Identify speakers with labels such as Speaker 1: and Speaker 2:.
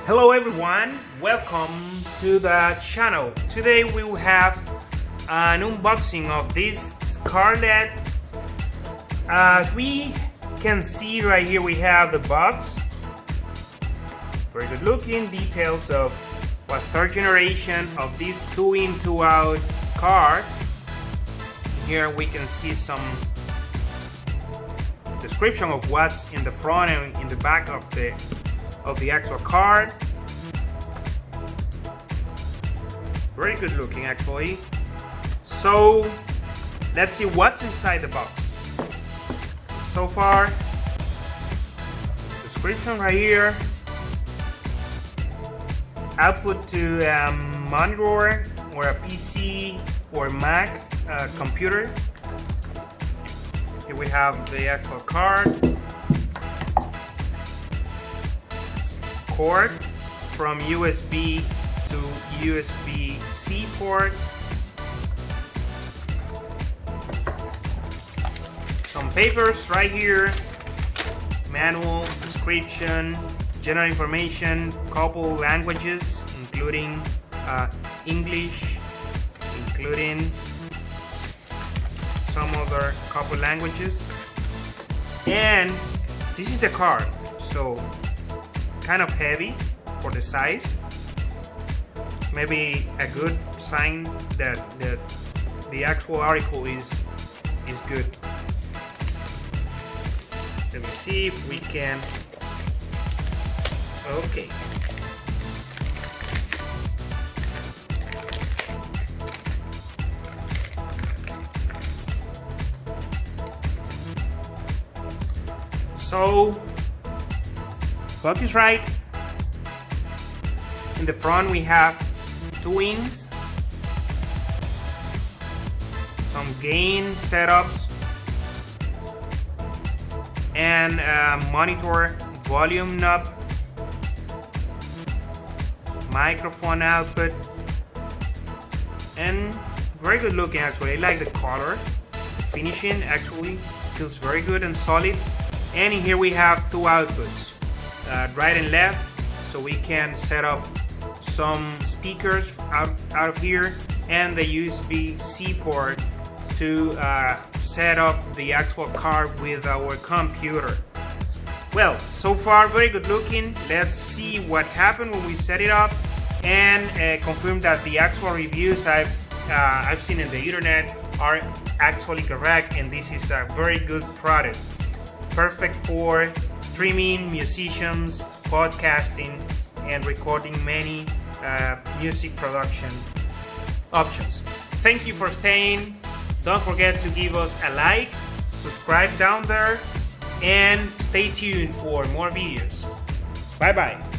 Speaker 1: Hello everyone, welcome to the channel. Today we will have an unboxing of this Scarlett. As we can see right here, we have the box. Very good looking, details of what third generation of this 2-in 2-out card. Here we can see some description of what's in the front and in the back of the actual card. Very good looking actually. So let's see what's inside the box. So far, description right here. Output to a monitor or a PC or Mac computer. Here we have the actual card. Cord from USB to USB-C port. Some papers right here. Manual, description, general information, couple languages including English, including some other couple languages. And this is the card. So kind of heavy for the size. Maybe a good sign that the actual article is good. Let me see if we can. Okay. So Focusrite. In the front we have 2 ins, some gain setups, and a monitor volume knob, microphone output, and very good looking actually. I like the color. The finishing actually feels very good and solid. And in here we have 2 outputs. Right and left, so we can set up some speakers out of here, and the USB-C port to set up the actual card with our computer. Well, so far very good looking. Let's see what happened when we set it up and confirm that the actual reviews I've seen in the internet are actually correct, and this is a very good product. Perfect for streaming, musicians, podcasting, and recording many music production options. Thank you for staying. Don't forget to give us a like, subscribe down there, and stay tuned for more videos. Bye bye.